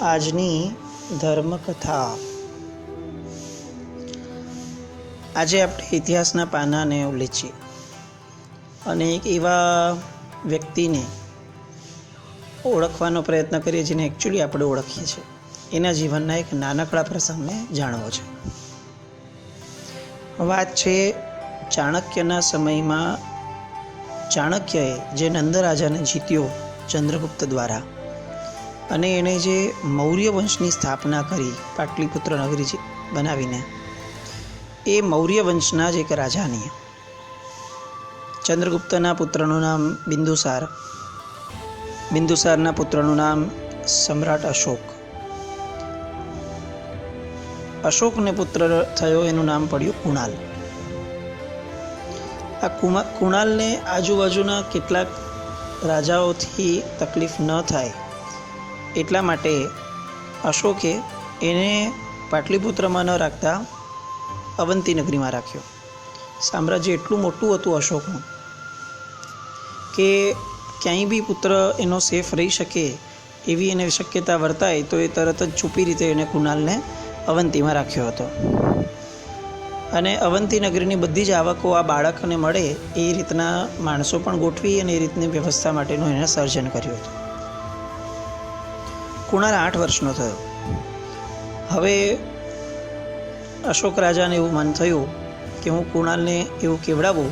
આજની ધર્મકથા. આજે આપણે ઇતિહાસના પાનાને ઉલ્લેખીએ અને એક એવા વ્યક્તિને ઓળખવાનો પ્રયત્ન કરીએ જેને એકચ્યુઅલી આપણે ઓળખીએ છીએ. એના જીવનના એક નાનકડા પ્રસંગને જાણવો છે. વાત છે ચાણક્યના સમયમાં. ચાણક્યએ જે નંદ રાજાને જીત્યો ચંદ્રગુપ્ત દ્વારા, અને એણે જે મૌર્ય વંશની સ્થાપના કરી પાટલીપુત્ર નગરી બનાવીને, એ મૌર્ય વંશના જ એક રાજાની. ચંદ્રગુપ્તના પુત્રનું નામ બિંદુસાર, બિંદુસારના પુત્રનું નામ સમ્રાટ અશોક. અશોકને પુત્ર થયો, એનું નામ પડ્યું કુણાલ. આ કુણાલને આજુબાજુના કેટલાક રાજાઓથી તકલીફ ન થાય એટલા માટે અશોકે એને પાટલીપુત્રમાં ન રાખતા અવંતી નગરીમાં રાખ્યો. સામ્રાજ્ય એટલું મોટું હતું અશોકનું કે ક્યાંય બી પુત્ર એનો સેફ રહી શકે એવી એને શક્યતા વર્તાય તો એ તરત જ છુપી રીતે એને કુણાલને અવંતીમાં રાખ્યો હતો. અને અવંતી નગરીની બધી જ આવકો આ બાળકને મળે એ રીતના માણસો પણ ગોઠવી અને એ રીતની વ્યવસ્થા માટેનું એને સર્જન કર્યું હતું. કુણાલ 8 વર્ષનો થયો. હવે અશોક રાજાને એવું મન થયું કે હું કુણાલને એવું કેવડાવું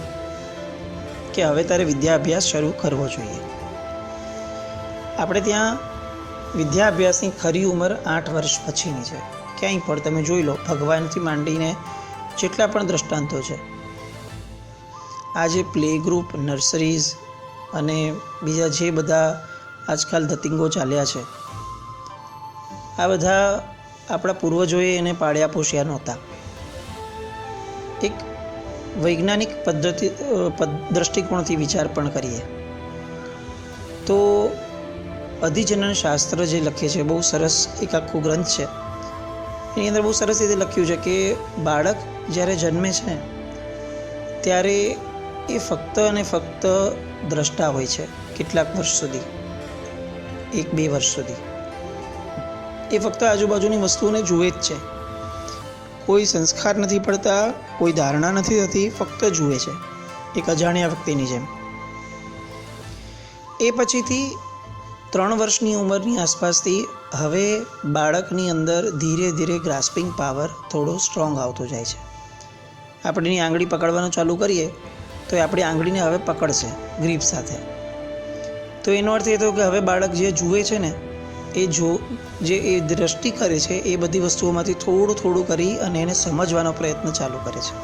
કે હવે તારે વિદ્યા અભ્યાસ શરૂ કરવો જોઈએ. આપણે ત્યાં વિદ્યા અભ્યાસની ખરી ઉંમર 8 વર્ષ પછીની છે. ક્યાંય પણ તમે જોઈ લો, ભગવાનથી માંડીને જેટલા પણ દ્રષ્ટાંતો છે, આજે પ્લે ગ્રુપ, નર્સરીઝ અને બીજા જે બધા આજકાલ ધતિંગો ચાલ્યા છે, આ બધા આપણા પૂર્વજોએ એને પાળ્યા પોષ્યા નહોતા. એક વૈજ્ઞાનિક દૃષ્ટિકોણથી વિચાર પણ કરીએ તો અધિજનન શાસ્ત્ર જે લખે છે, બહુ સરસ એક આખું ગ્રંથ છે. એની અંદર બહુ સરસ રીતે લખ્યું છે કે બાળક જ્યારે જન્મે છે ત્યારે એ ફક્ત અને ફક્ત દ્રષ્ટા હોય છે. કેટલાક વર્ષ સુધી, 1-2 વર્ષ સુધી એ ફક્ત આજુબાજુની વસ્તુઓને જુએ જ છે. કોઈ સંસ્કાર નથી પડતા, કોઈ ધારણા નથી થતી, ફક્ત જુએ છે, એક અજાણ્યા વ્યક્તિની જેમ. એ પછીથી 3 વર્ષની ઉંમરની આસપાસથી હવે બાળકની અંદર ધીરે ધીરે ગ્રાસ્પિંગ પાવર થોડો સ્ટ્રોંગ આવતો જાય છે. આપણે એની આંગળી પકડવાનું ચાલુ કરીએ તો એ આપણી આંગળીને હવે પકડશે ગ્રીપ સાથે. તો એનો અર્થ એ થયો કે હવે બાળક જે જુએ છે ને, જે એ દ્રષ્ટિ કરે છે, એ બધી વસ્તુઓમાંથી થોડું થોડું કરી અને એને સમજવાનો પ્રયત્ન ચાલુ કરે છે.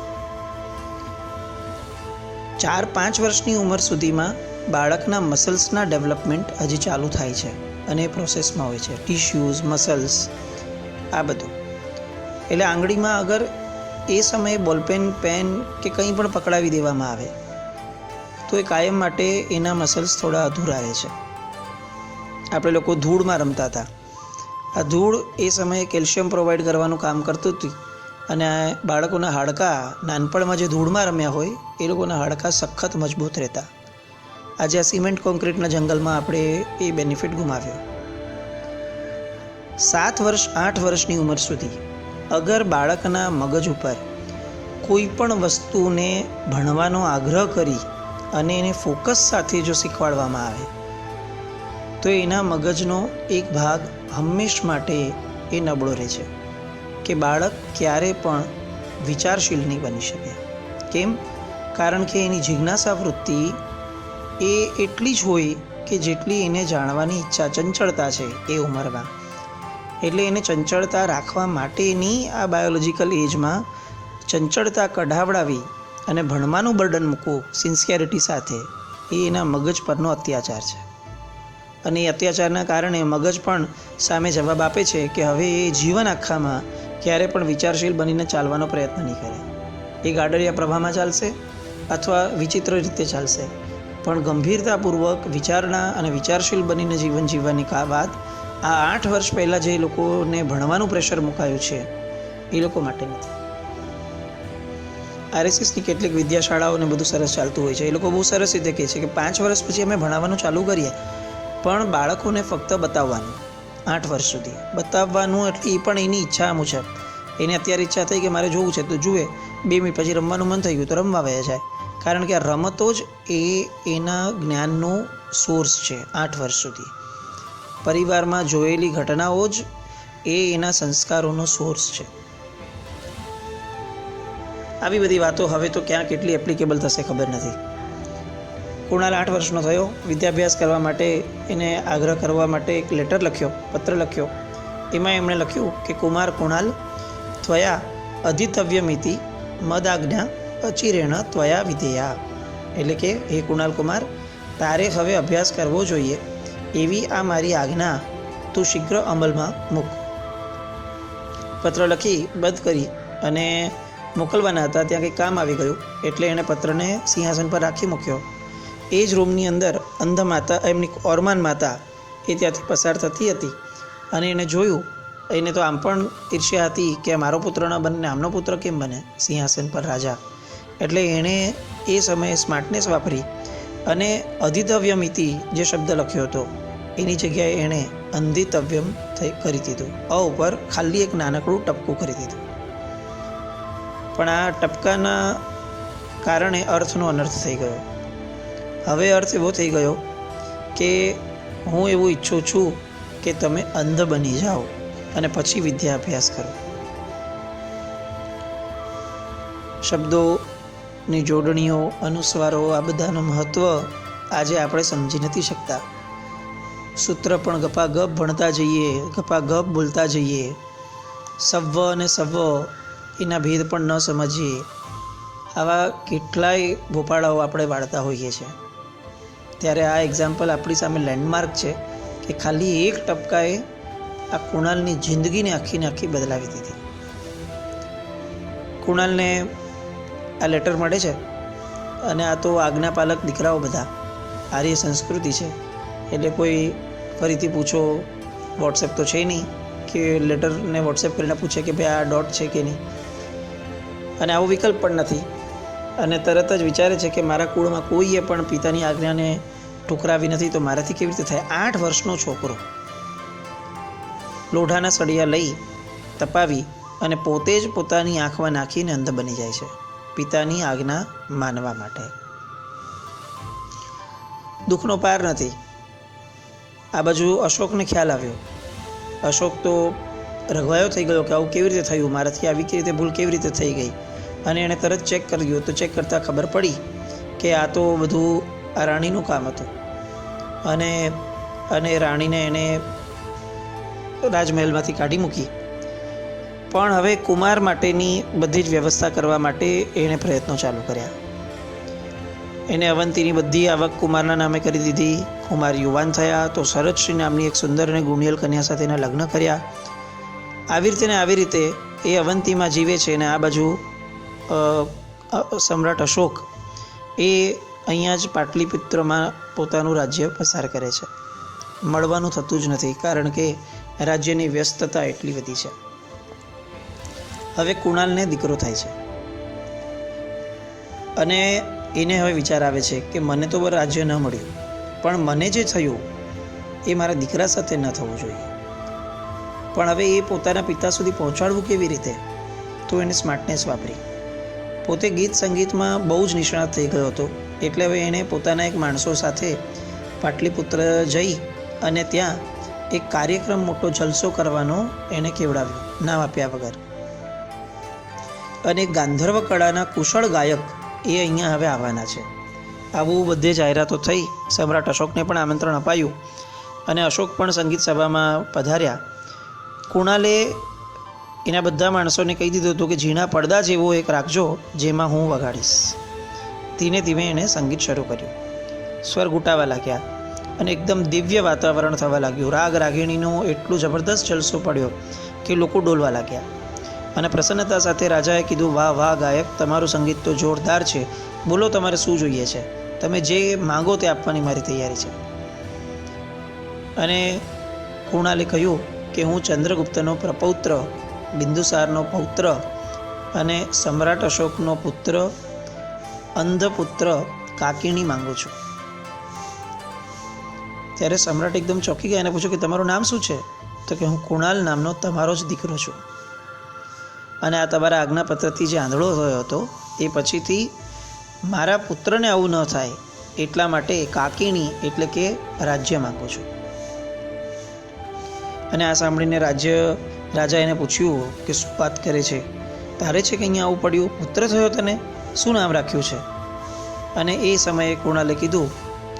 4-5 વર્ષની ઉંમર સુધીમાં બાળકના મસલ્સના ડેવલપમેન્ટ હજી ચાલુ થાય છે અને એ પ્રોસેસમાં હોય છે. ટિશ્યુઝ, મસલ્સ, આ બધું. એટલે આંગળીમાં અગર એ સમયે બોલપેન, પેન કે કંઈ પણ પકડાવી દેવામાં આવે તો એ કાયમ માટે એના મસલ્સ થોડા અધૂરા રહે છે. આપણે લોકો ધૂળમાં રમતા હતા. આ ધૂળ એ સમયે કેલ્શિયમ પ્રોવાઈડ કરવાનું કામ કરતું હતું અને બાળકોના હાડકાં નાનપણમાં જે ધૂળમાં રમ્યા હોય એ લોકોના હાડકાં સખત મજબૂત રહેતા. આજે આ સિમેન્ટ કોન્ક્રીટના જંગલમાં આપણે એ બેનિફિટ ગુમાવ્યો. 7 વર્ષ 8 વર્ષની ઉંમર સુધી અગર બાળકના મગજ ઉપર કોઈ પણ વસ્તુને ભણવાનો આગ્રહ કરી અને એને ફોકસ સાથે જો શીખવાડવામાં આવે તો એના મગજનો એક ભાગ હંમેશ માટે એ નબળો રહે છે કે બાળક ક્યારે પણ વિચારશીલ નહીં બની શકે. કેમ? કારણ કે એની જિજ્ઞાસા વૃત્તિ એ એટલી જ હોય કે જેટલી એને જાણવાની ઈચ્છા, ચંચળતા છે એ ઉંમરમાં. એટલે એને ચંચળતા રાખવા માટેની આ બાયોલોજિકલ એજમાં ચંચળતા કઢાવડાવી અને ભણવાનું બર્ડન મૂકવું સિન્સિયરિટી સાથે, એ એના મગજ પરનો અત્યાચાર છે. અને એ અત્યાચારના કારણે મગજ પણ સામે જવાબ આપે છે કે હવે એ જીવન આખામાં ક્યારે પણ વિચારશીલ બનીને ચાલવાનો પ્રયત્ન નહીં કરે. એ ગાડરિયા પ્રવાહમાં ચાલશે અથવા વિચિત્ર રીતે ચાલશે, પણ ગંભીરતાપૂર્વક વિચારણા અને વિચારશીલ બનીને જીવન જીવવાની વાત આ 8 વર્ષ પહેલાં જે લોકોને ભણવાનું પ્રેશર મુકાયું છે એ લોકો માટે નથી. RSSની કેટલીક વિદ્યાશાળાઓને બધું સરસ ચાલતું હોય છે. એ લોકો બહુ સરસ રીતે કહે છે કે 5 વર્ષ પછી અમે ભણાવવાનું ચાલુ કરીએ, પણ બાળકોને ફક્ત બતાવવાનું 8 વર્ષ સુધી બતાવવાનું. એટલે એ પણ એની ઈચ્છા મુજબ. એને અત્યારે ઈચ્છા થઈ કે મારે જોવું છે તો જુએ, 2 મિનિટ પછી રમવાનું મન થઈ ગયું તો રમવા વહે જાય. કારણ કે આ રમતો જ એના જ્ઞાનનો સોર્સ છે 8 વર્ષ સુધી. પરિવારમાં જોયેલી ઘટનાઓ જ એના સંસ્કારોનો સોર્સ છે. આવી બધી વાતો હવે તો ક્યાં કેટલી એપ્લિકેબલ થશે ખબર નથી. કુણાલ 8 વર્ષનો થયો. વિદ્યાભ્યાસ કરવા માટે એને આગ્રહ કરવા માટે એક લેટર લખ્યો, પત્ર લખ્યો. એમાં એમણે લખ્યું કે કુમાર કુણાલ ત્વયા અધિતવ્યમિતિ મદાજ્ઞા અચિરેણ ત્વયા વિધેયા. એટલે કે હે કુણાલ કુમાર, તારે હવે અભ્યાસ કરવો જોઈએ એવી આ મારી આજ્ઞા તું શીઘ્ર અમલમાં મૂક. પત્ર લખી બંધ કરી અને મોકલવાના હતા ત્યાં કંઈક કામ આવી ગયું એટલે એણે પત્રને સિંહાસન પર રાખી મૂક્યો. એ જ રૂમની અંદર અંધ માતા, એમની ઓરમાન માતા એ ત્યાંથી પસાર થતી હતી અને એણે જોયું. એને તો આમ પણ ઈર્ષ્યા હતી કે મારો પુત્ર ન બને, આમનો પુત્ર કેમ બને સિંહાસન પર રાજા. એટલે એણે એ સમયે સ્માર્ટનેસ વાપરી અને અધિતવ્યમિતિ જે શબ્દ લખ્યો હતો એની જગ્યાએ એણે અંધિતવ્યમ કરી દીધું. ઉપર ખાલી એક નાનકડું ટપકું કરી દીધું. પણ આ ટપકાના કારણે અર્થનો અનર્થ થઈ ગયો. હવે અર્થ એવો થઈ ગયો કે હું એવું ઈચ્છું છું કે તમે અંધ બની જાઓ અને પછી વિદ્યાભ્યાસ કરો. શબ્દોની જોડણીઓ, અનુસ્વારો, આ બધાનું મહત્ત્વ આજે આપણે સમજી નથી શકતા. સૂત્ર પણ ગપાગપ ભણતા જઈએ, ગપાગપ બોલતા જઈએ. સવ્વ અને સવ્વ એના ભેદ પણ ન સમજીએ. આવા કેટલાય ભોપાળાઓ આપણે વાળતા હોઈએ છીએ. ત્યારે આ એક્ઝામ્પલ આપણી સામે લેન્ડમાર્ક છે કે ખાલી એક ટપકાએ આ કુણાલની જિંદગીને આખી બદલાવી દીધી. કુણાલને આ લેટર મળે છે અને આ તો આજ્ઞાપાલક દીકરાઓ બધા, આર્ય સંસ્કૃતિ છે એટલે કોઈ ફરીથી પૂછો, વોટ્સએપ તો છે નહીં કે લેટરને વોટ્સએપ કરીને પૂછે કે ભાઈ આ ડોટ છે કે નહીં. અને આવો વિકલ્પ પણ નથી. અને તરત જ વિચારે છે કે મારા કુળમાં કોઈએ પણ પિતાની આજ્ઞાને ઠુકરાવી નથી તો મારાથી કેવી રીતે થાય. 8 વર્ષનો છોકરો લોઢાના સળિયા લઈ તપાવી અને પોતે જ પોતાની આંખમાં નાખીને અંધ બની જાય છે પિતાની આજ્ઞા માનવા માટે. દુઃખનો પાર નથી. આ બાજુ અશોકને ખ્યાલ આવ્યો. અશોક તો રઘવાયો થઈ ગયો કે આવું કેવી રીતે થયું, મારાથી આવી કેવી રીતે ભૂલ કેવી રીતે થઈ ગઈ. અને એણે તરત ચેક કર્યું તો ચેક કરતાં ખબર પડી કે આ તો બધું આ રાણીનું કામ હતું. અને રાણીને એણે રાજમહેલમાંથી કાઢી મૂકી. પણ હવે કુમાર માટેની બધી જ વ્યવસ્થા કરવા માટે એણે પ્રયત્નો ચાલુ કર્યા. એને અવંતીની બધી આવક કુમારના નામે કરી દીધી. કુમાર યુવાન થયા તો સરજશ્રી નામની એક સુંદર અને ગુણિયલ કન્યા સાથે એના લગ્ન કર્યા. આવી રીતે એ અવંતીમાં જીવે છે. અને આ બાજુ સમ્રાટ અશોક એ અહીંયા જ પાટલીપુત્રમાં પોતાનું રાજ્ય પસાર કરે છે. મળવાનું થતું જ નથી કારણ કે રાજ્યની વ્યસ્તતા એટલી બધી છે. હવે કુણાલને દીકરો થાય છે અને એને હવે વિચાર આવે છે કે મને તો રાજ્ય ન મળ્યું, પણ મને જે થયું એ મારા દીકરા સાથે ન થવું જોઈએ. પણ હવે એ પોતાના પિતા સુધી પહોંચાડવું કેવી રીતે? તો એને સ્માર્ટનેસ વાપરી. પોતે ગીત સંગીતમાં બહુ જ નિષ્ણાત થઈ ગયો હતો એટલે હવે એણે પોતાના એક માણસો સાથે પાટલીપુત્ર જઈ અને ત્યાં એક કાર્યક્રમ, મોટો જલસો કરવાનો એણે કેવડાવ્યો નામ આપ્યા વગર. અને ગાંધર્વ કળાના કુશળ ગાયક એ અહીંયા હવે આવવાના છે. આવું બધે જાહેરાતો થઈ. સમ્રાટ અશોકને પણ આમંત્રણ અપાયું અને અશોક પણ સંગીત સભામાં પધાર્યા. કુણાલે એના બધા માણસોને કહી દીધું હતું કે ઝીણા પડદા જેવો એક રાખજો જેમાં હું વગાડીશ. ધીમે ધીમે એણે સંગીત શરૂ કર્યું. સ્વર ઘૂંટાવા લાગ્યા અને એકદમ દિવ્ય વાતાવરણ થવા લાગ્યું. રાગ રાગિણીનો એટલું જબરદસ્ત જલસો પડ્યો કે લોકો ડોલવા લાગ્યા. અને પ્રસન્નતા સાથે રાજાએ કીધું, વાહ વાહ ગાયક, તમારું સંગીત તો જોરદાર છે. બોલો તમારે શું જોઈએ છે? તમે જે માંગો તે આપવાની મારી તૈયારી છે. અને કુણાલે કહ્યું કે હું ચંદ્રગુપ્તનો પ્રપૌત્ર, બિંદુસારનો પૌત્ર અને સમ્રાટ અશોકનો પુત્ર, અંધપુત્ર કાકીણી માંગુ છું. ત્યારે સમ્રાટ એકદમ ચોંકી ગયા અને પૂછ્યું કે તમારું નામ શું છે? તો કે હું કુણાલ નામનો તમારો જ દીકરો છું, અને આ તમારા આજ્ઞાપત્રથી જે આંધળો થયો હતો એ પછીથી મારા પુત્રને આવું ન થાય એટલા માટે કાકીણી એટલે કે રાજ્ય માગું છું. અને આ સાંભળીને રાજા એને પૂછ્યું કે શું વાત કરે છે, તારે છે કે અહીંયા આવું પડ્યું, પુત્ર થયો તને, શું નામ રાખ્યું છે? અને એ સમયે કુણાલે કીધું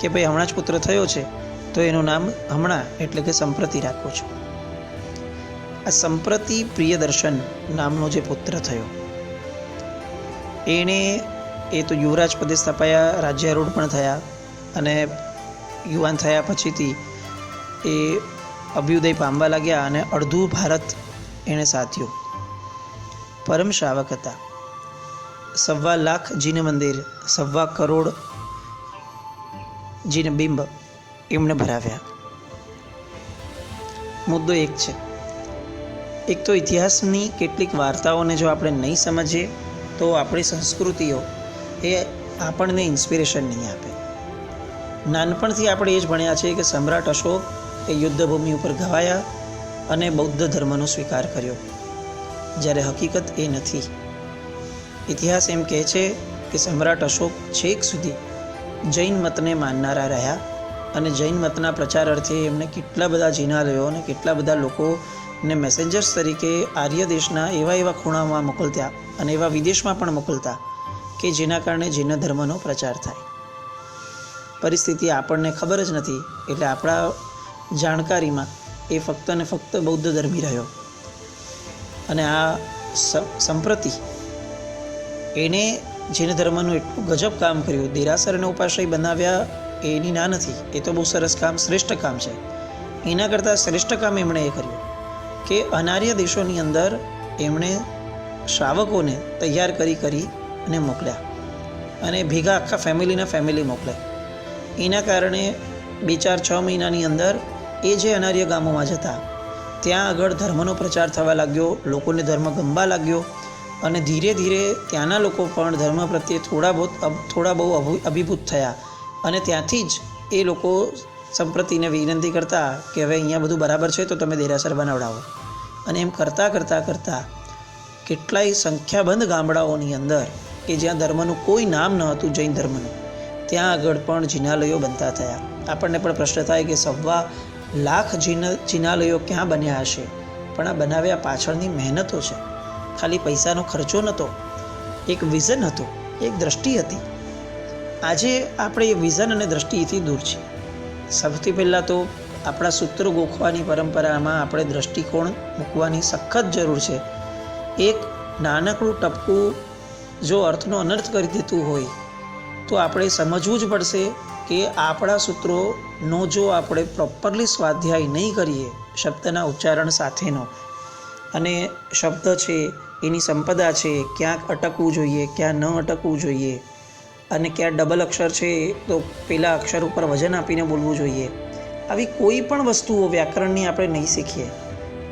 કે ભાઈ હમણાં જ પુત્ર થયો છે, તો એનું નામ હમણાં એટલે કે સંપ્રતિ રાખું છું. આ સંપ્રતિ પ્રિયદર્શન નામનો જે પુત્ર થયો એ તો યુવરાજ પદે સ્થપાયા, રાજ્યારૂઢ પણ થયા, અને યુવાન થયા પછીથી એ અભ્યુદય પામવા લાગ્યા અને અડધું ભારત એણે સાધ્યું. પરમ શ્રાવક હતા. 1.25 લાખ જીન મંદિર, 1.25 કરોડ જીન બિંબ એમણે ભરાવ્યા. મુદ્દો એક છે, એક તો ઇતિહાસની કેટલીક વાર્તાઓને જો આપણે નહીં સમજીએ તો આપણી સંસ્કૃતિઓ એ આપણને ઇન્સ્પિરેશન નહીં આપે. નાનપણથી આપણે એ જ ભણ્યા છે કે સમ્રાટ અશોક એ યુદ્ધભૂમિ ઉપર ઘવાયા અને બૌદ્ધ ધર્મનો સ્વીકાર કર્યો, જ્યારે હકીકત એ નથી. ઇતિહાસ એમ કહે છે કે સમ્રાટ અશોક છેક સુધી જૈન મતને માનનારા રહ્યા, અને જૈન મતના પ્રચાર અર્થે એમને કેટલા બધા જિનાલયો અને કેટલા બધા લોકોને મેસેન્જર્સ તરીકે આર્ય દેશના એવા ખૂણામાં મોકલતા અને એવા વિદેશમાં પણ મોકલતા કે જેના કારણે જૈન ધર્મનો પ્રચાર થાય. પરિસ્થિતિ આપણને ખબર જ નથી, એટલે આપણા જાણકારીમાં એ ફક્ત ને ફક્ત બૌદ્ધ ધર્મી રહ્યો. અને આ સંપ્રતિ એણે જૈન ધર્મનું એટલું ગજબ કામ કર્યું, દેરાસર અને ઉપાશ્રય બનાવ્યા, એની ના નથી, એ તો બહુ સરસ કામ, શ્રેષ્ઠ કામ છે. એના કરતાં શ્રેષ્ઠ કામ એમણે એ કર્યું કે અનાર્ય દેશોની અંદર એમણે શ્રાવકોને તૈયાર કરી અને મોકલ્યા, અને ભેગા આખા ફેમિલી મોકલ્યા. એના કારણે 2-4-6 મહિનાની અંદર એ જે અનાર્ય ગામોમાં જતા ત્યાં આગળ ધર્મનો પ્રચાર થવા લાગ્યો, લોકોને ધર્મ ગમવા લાગ્યો, અને ધીરે ધીરે ત્યાંના લોકો પણ ધર્મ પ્રત્યે થોડા બહુ અભિભૂત થયા. અને ત્યાંથી જ એ લોકો સંપ્રતિને વિનંતી કરતા કે હવે અહીંયા બધું બરાબર છે તો તમે દેરાસર બનાવડાવો. અને એમ કરતાં કેટલાય સંખ્યાબંધ ગામડાઓની અંદર કે જ્યાં ધર્મનું કોઈ નામ ન હતું, જૈન ધર્મનું, ત્યાં આગળ પણ જિનાલયો બનતા થયા. આપણને પણ પ્રશ્ન થાય કે 1.25 લાખ જિનાલયો ક્યાં બન્યા હશે? પણ આ બનાવ્યા પાછળની મહેનતો છે. ખાલી પૈસાનો ખર્ચો નહોતો, એક વિઝન હતું, એક દ્રષ્ટિ હતી. આજે આપણે એ વિઝન અને દ્રષ્ટિથી દૂર છીએ. સૌથી પહેલાં તો આપણા સૂત્રો ગોખવાની પરંપરામાં આપણે દ્રષ્ટિકોણ મૂકવાની સખત જરૂર છે. એક નાનકડું ટપકું જો અર્થનો અનર્થ કરી દેતું હોય તો આપણે સમજવું જ પડશે કે આપણા સૂત્રોનો જો આપણે પ્રોપરલી સ્વાધ્યાય નહીં કરીએ, શબ્દના ઉચ્ચારણ સાથેનો, અને શબ્દ છે એની સંપદા છે, ક્યાંક અટકવું જોઈએ, ક્યાં ન અટકવું જોઈએ, અને ક્યાં ડબલ અક્ષર છે તો પેલા અક્ષર ઉપર વજન આપીને બોલવું જોઈએ, આવી કોઈ પણ વસ્તુઓ વ્યાકરણની આપણે નહીં શીખીએ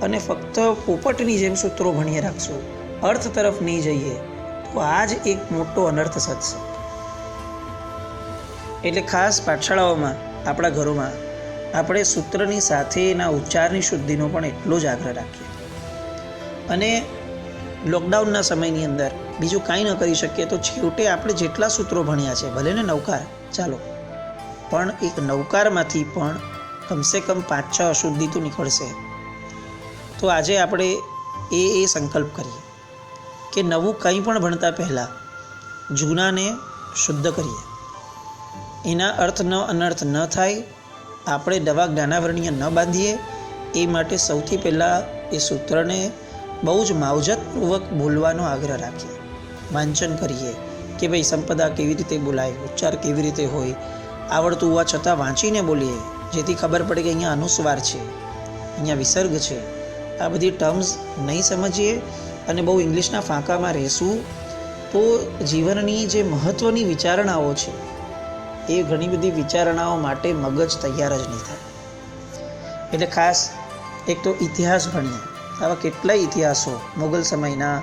અને ફક્ત પોપટની જેમ સૂત્રો ભણીએ રાખશું, અર્થ તરફ નહીં જઈએ, તો આ જ એક મોટો અનર્થ સદશે. એટલે ખાસ પાઠશાળાઓમાં, આપણા ઘરોમાં આપણે સૂત્રની સાથે એના ઉચ્ચારની શુદ્ધિનો પણ એટલો જ આગ્રહ રાખીએ. અને લોકડાઉનના સમયની અંદર બીજું કાંઈ ન કરી શકીએ તો છેવટે આપણે જેટલા સૂત્રો ભણ્યા છે, ભલે ને નવકાર, ચાલો, પણ એક નવકારમાંથી પણ કમસે કમ 5-6 અશુદ્ધિ તો નીકળશે. તો આજે આપણે એ સંકલ્પ કરીએ કે નવું કંઈ પણ ભણતા પહેલાં જૂનાને શુદ્ધ કરીએ, એના અર્થ અનર્થ ન થાય, આપણે નવા જ્ઞાનાવરણીય ન બાંધીએ. એ માટે સૌથી પહેલાં એ સૂત્રને બહુ જ માવજતપૂર્વક બોલવાનો આગ્રહ રાખીએ, વાંચન કરીએ કે ભાઈ સંપદા કેવી રીતે બોલાય, ઉચ્ચાર કેવી રીતે હોય, આવડતું હોવા છતાં વાંચીને બોલીએ, જેથી ખબર પડે કે અહીંયા અનુસ્વાર છે, અહીંયા વિસર્ગ છે. આ બધી ટર્મ્સ નહીં સમજીએ અને બહુ ઇંગ્લિશના ફાંકામાં રહેશું તો જીવનની જે મહત્ત્વની વિચારણાઓ છે એ ઘણી બધી વિચારણાઓ માટે મગજ તૈયાર જ નહીં થાય. એટલે ખાસ એક તો ઇતિહાસ ભણીએ. આવા કેટલાય ઇતિહાસો મુગલ સમયના,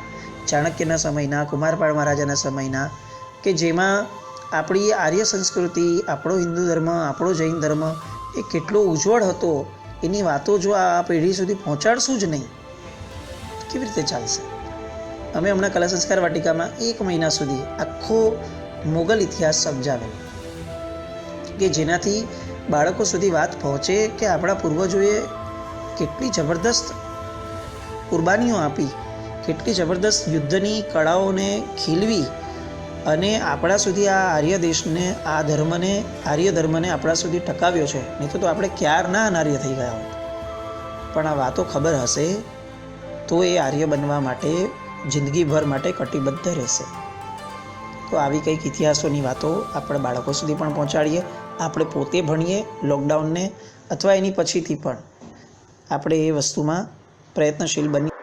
ચાણક્યના સમયના, કુમારપાળ મહારાજાના સમયના, કે જેમાં આપણી આર્ય સંસ્કૃતિ, આપણો હિન્દુ ધર્મ, આપણો જૈન ધર્મ એ કેટલો ઉજ્જવળ હતો એની વાતો જો આ પેઢી સુધી પહોંચાડશું જ નહીં તો કેવી રીતે ચાલશે? અમે હમણાં કલા સંસ્કાર વાટિકામાં 1 મહિના સુધી આખો મોગલ ઇતિહાસ સમજાવેલો કે જેનાથી બાળકો સુધી વાત પહોંચે કે આપણા પૂર્વજોએ કેટલી જબરદસ્ત કુરબાનીઓ આપી, કેટલી જબરદસ્ત યુદ્ધની કળાઓને ખીલવી અને આપણા સુધી આ આર્ય દેશને, આ ધર્મને, આર્ય ધર્મને આપણા સુધી ટકાવ્યો છે. નહીં તો આપણે ક્યારના અનાર્ય થઈ ગયા હોત. પણ આ વાતો ખબર હશે તો એ આર્ય બનવા માટે જિંદગીભર માટે કટિબદ્ધ રહેશે. તો આવી કંઈક ઇતિહાસોની વાતો આપણે બાળકો સુધી પણ પહોંચાડીએ. આપણે પોતે ભણીએ લોકડાઉનને, અથવા એની પછીથી પણ આપણે એ વસ્તુમાં પ્રયત્નશીલ બની